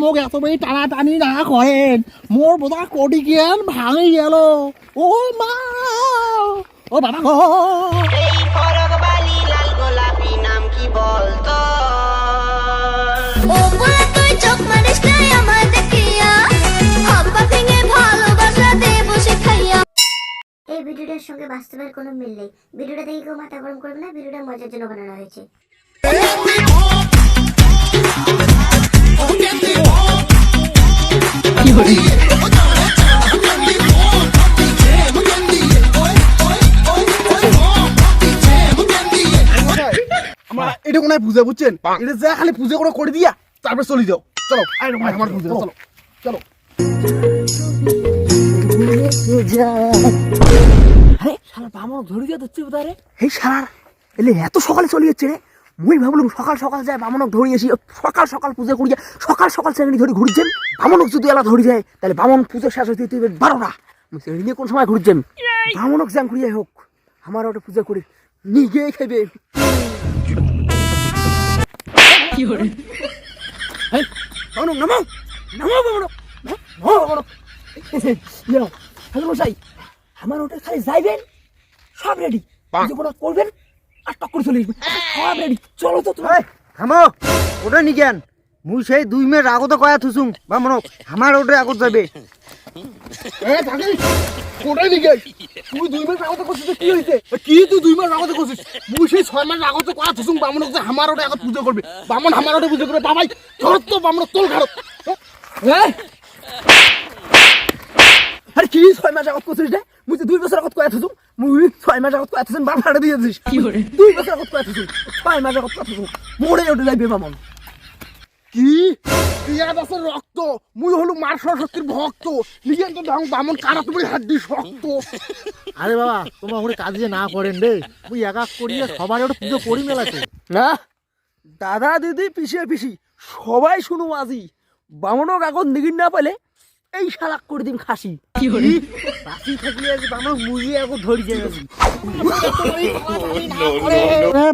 মোক এতবেই টানাটানি না করেন, মোর বোধা কোটি জ্ঞান ভাঙে গেল। ও মা, ও বাবা গো। এই ফরক বালি লাল গোলাপি নাম কি বলতো? ও বলে তুই চোখ মারিস না আমার দেখিয়া, হাপ্পা ভেঙে ভালোবাসা দেব শিখাইয়া। এই ভিডিওটার সঙ্গে বাস্তবের কোনো মিল নেই। ভিডিওটা দেখে কেউ মাথা গরম করবে না, ভিডিওটা মজার জন্য বানানো হয়েছে। এটা কোনায় পূজা বুঝছেন, এটা যা খালি পূজা করে দিয়া তারপর চলে যাও। চলো আমার পূজা, চলো চলো। আরে শালা বামন ধরে দিয়ে দিচ্ছে বোধহয়। এই শালার এলে এত সকালে চলে যাচ্ছে রে। মুই ভাবলাম সকাল সকাল যায় বামনক ধরে আসি, সকাল সকাল পূজা করিয়া সকাল সকাল শ্রেণী ধরে ঘুরছেন। বামনক যদি এলা ধরে যায় তাহলে বামন পূজা শেষ হইতে হইতে 12টা। শ্রেণী নিয়ে কোন সময় ঘুরছেন? বামনক যান করিয়া হোক, আমার ওটা পূজা করে নিজে খাইবে। কি করে বামনক নামো নামো, বামনক নামো, বামনক। হ্যালো মশাই, আমার ওটা খালি যাইবেন, সব রেডি, পুজো করবেন আর টক করে চলে আসবেন, সব রেডি। চলো তো তুমি। থামো, ওটা নি জ্ঞান মুই সেই 2 মিনিট আগতে কয়া থুসুম বামনক আমার ওটা আগত যাবে। কোটাই দিকে তুই 2 মাস আগতে করছিস, কি হইছে? কি তুই 2 মাস আগতে করছিস? মুই সেই 6 মাস আগতে কয়া থুসুম বামনক যে আমার ওটা আগত পূজা করবে। বামন আমার ওটা পূজা করে বাবাই ধরত তো বামনক তোল ঘাড়ত। আরে কি 6 মাস আগত করছিস রে? মুই তো 2 বছর আগত কয়া থুসুম। মুই 6 মাস আগত কয়া থুসুম, বাপ ফাড়া দিয়েছিস। কি করে 2 বছর আগত কয়া থুসুম, 6 মাস আগত কয়া থুসুম, মোড়ে ওটা যাইবে বামন। কি পিয়াজ আছে রক্ত, মুই হলো মার সরস্বতীর ভক্ত, লিগেন তো বামন কারা তুমি হাড্ডি শক্ত। আরে বাবা তোমার ওরে কাজ যে না করেন রে, মুই একা করিয়া সবার ওটা পুজো করি মেলাতে না দাদা দিদি পিছিয়ে পিছি সবাই শুনু আজি, বামনক এখন নিগিন না পেলে এই শালাক করে দিন খাসি। কি করে বাসি থাকলে আজ বামনক মুইয়ে এখন ধরি যাবে।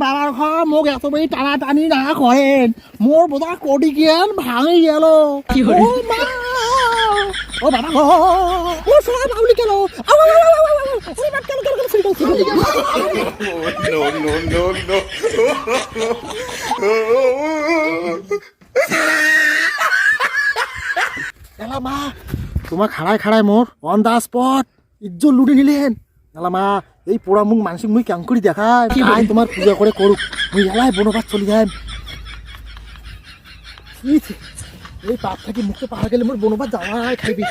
বাবার ঘর মোক এতবেই টানাটানি না করেন, মোর বোধা কোটি জ্ঞান ভাঙে গেল। কি করে ও মা, ও বাবা গো। ও সব আউলি কেন? মা তোমার খাড়ায় খাড়ায় মোর অন দা স্পট ইজ্জত লুটে নিলেন। মা এই পোড়া মুখ মানসিক মুই কেমন করি দেখায় তাই তোমার পূজা করে করুক, মুই এলাই বনবাস চলে যাই। এই পাপ থেকে মুখে পাওয়া গেলে মোর বনবাস যাওয়াই খাইবি।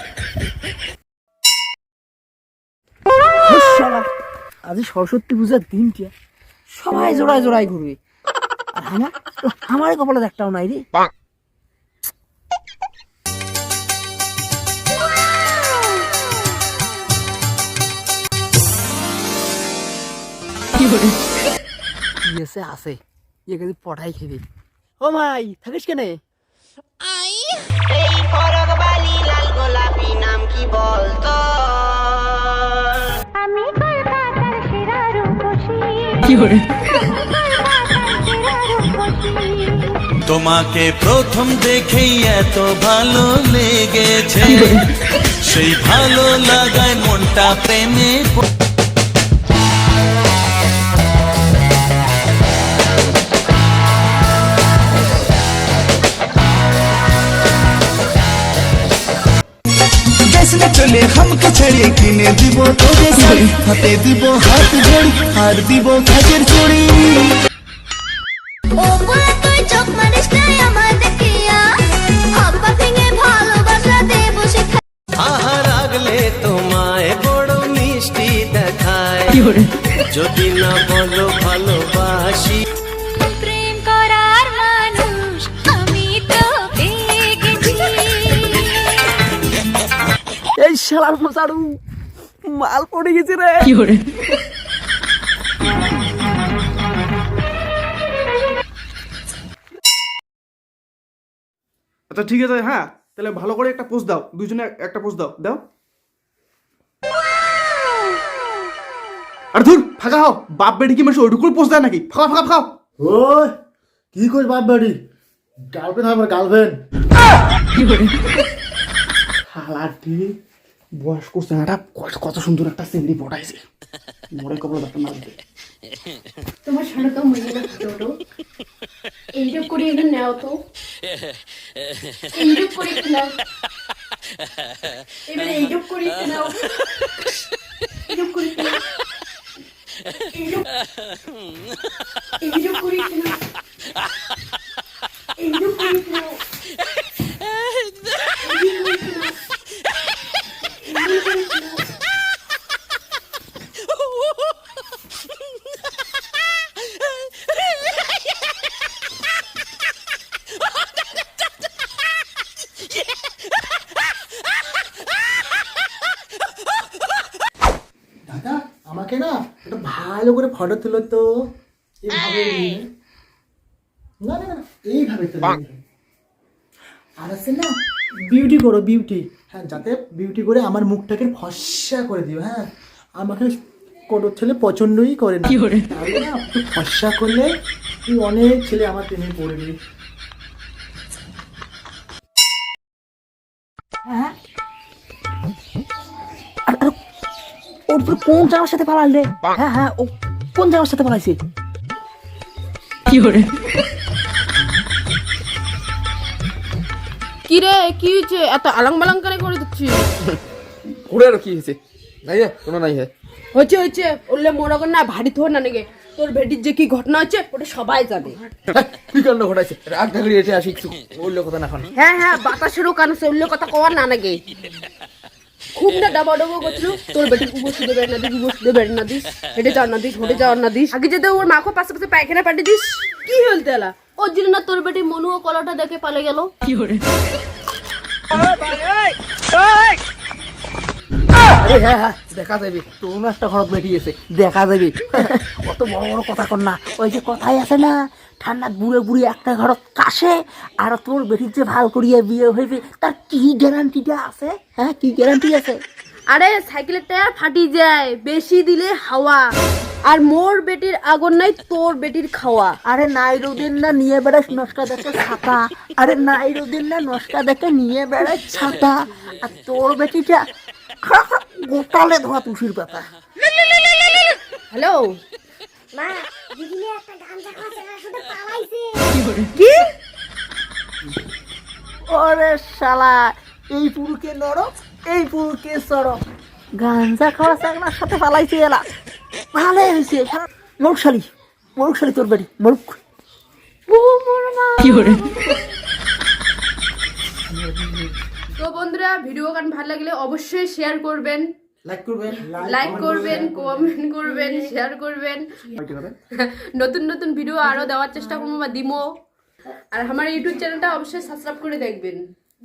আজি সরস্বতী পূজার দিনটা সবাই জোড়ায় জোড়ায় ঘুরবে, আর আমার কপালে একটাও নাই রে। কি করে ইয়েছে আছে ইয়ে কিন্তু পটাই খেবি। ও ভাই থাকিস কেনে? এই ফরক বালি লাল গোলাপি নাম কি বলতো? আমি কলকাতার সেরা রূপসী, কি করে তোমাকে প্রথম দেখেই এত ভালো লেগেছে, সেই ভালো লাগায় মনটা প্রেমে চলে হামকে ছেড়ে কিনে দিব তোরে শাড়ি, হাতে দিব হাত জড়ি আর দিব কাজের চড়ি। ও বলে তুই চোখ মারিস না আমার দেখিয়া, হাপ্পা ভেঙে ভালোবাসা দেব শিখাইয়া। আহা রাগলে তোমায় বড় মিষ্টি দেখায়, কি করে যদি না বলো ভালোবাসি। প্রেম করার মানুষ আমি তো পেয়ে গেছি। এই শালার মশাড়ু মাল পড়ে গেছে রে। কি করে আচ্ছা ঠিক আছে, হ্যাঁ তাহলে ভালো করে একটা পোস্ট দাও, দুজনে একটা পোস্ট দাও দাও। আর ধুর ফাঁকা হও, বাপ বেটি কি মানুষ ওইটুকুর পোস্ট দেয় নাকি? ফাঁকা ফাঁকা ফাঁকা। ওই কি করিস বাপ বাড়ি? গার্লফ্রেন্ড হবে গার্লফ্রেন্ড। কি hore শালাটি বয়স করছে না, কত সুন্দর একটা চিংড়ি পটাইছে, মরে কবল ব্যাপার না দিতে। তোমার সারা তো মনে না ছোট এইরকম করে একটু নাও তো, এইরকম করে একটু নাও, এবারে এইরকম করে একটু নাও, এইরকম করে একটু নাও, এইরকম করে একটু নাও, এইরকম করে একটু নাও, দাদা আমাকে না একটা ভালো করে ফটো তুলো তো, এইভাবে না না না এইভাবে তুলো, আর আছে না বিউটি করো বিউটি, হ্যাঁ যাতে বিউটি করে আমার মুখটাকে ফর্সা করে দিও। হ্যাঁ আমাকে কোনো ছেলে পছন্দই করে না, কি hore তাহলে না একটু ফর্সা করলে তুই অনেক ছেলে আমার প্রেমে পড়বে। আর ওর উপর কোন জামার সাথে পালালে? হ্যাঁ হ্যাঁ, ও কোন জামার সাথে পালাইছে? কি hore কি রে কি হয়েছে এত আলাং বালাং করে দিচ্ছি? ঘুরে আর কি হয়েছে? নাই হে, কোনো নাই হে। হয়েছে হয়েছে বললে মনে কর না ভারী থোর না নাকি, তোর বেটির যে কি ঘটনা হচ্ছে ওটা সবাই জানে। কি কাণ্ড ঘটাইছে? রাগ ঢাকড়ি এসে আসি একটু বললে কথা না এখন। হ্যাঁ হ্যাঁ বাতাসেরও কান চললে কথা কওয়ার না নাকি, খুব না ডাবা ডাবো করছিল তোর বেটির উপস্থিত বের না দিস, উপস্থিত বের না দিস, হেঁটে যাওয়ার না দিস, ঘুরে যাওয়ার না দিস, আগে যদি ওর মাখো পাশে পাশে পায়খানা পাঠিয়ে দিস, কি হলতে এলা ওর জন্য না তোর বেটি মনু ও কলাটা দেখে পালে গেল। কি hore আরে হ্যাঁ হ্যাঁ, দেখা যাবে তোর একটা ঘরত বেরিয়েছে, দেখা যাবে। অত বড় বড় কথা কর না, ওই যে কথাই আছে না, ঠান্ডাত বুড়ে বুড়ি একটা ঘরত কাশে, আর তোর বেটির যে ভাল করিয়া বিয়ে হইবে তার কি গ্যারান্টিটা আছে? হ্যাঁ কি গ্যারান্টি আছে? আরে সাইকেলের টায়ার ফাটি যায় বেশি দিলে হাওয়া, আর মোর বেটির আগুন নাই তোর বেটির খাওয়া। আরে নাই রোদের না নিয়ে বেড়াস নস্কা দেখে ছাতা, আরে নাই রোদের না নস্কা দেখে নিয়ে বেড়াস ছাতা, আর তোর বেটিটা গোটালে ধোয়া তুলসির পাতা। হ্যালো মা দিদিলে একটা গাঞ্জা খাওয়া ছেলের সাথে পালাইছে। কি? ওরে শালা, এই পুরুকে নরক এই পুরুকে সরক, গাঞ্জা খাওয়া চাকনার সাথে পালাইছে এলা, ভালোই হয়েছে। মরুকশালী মরুকশালী তোর বাড়ি মরুক। কি hore তো বন্ধুরা ভিডিও গান ভালো লাগলে অবশ্যই শেয়ার করবেন, লাইক করবেন, কমেন্ট করবেন, শেয়ার করবেন, নতুন নতুন ভিডিও আরো দেওয়ার চেষ্টা করবো বা দিমো, আর আমার ইউটিউব চ্যানেলটা অবশ্যই সাবস্ক্রাইব করে দেখবেন।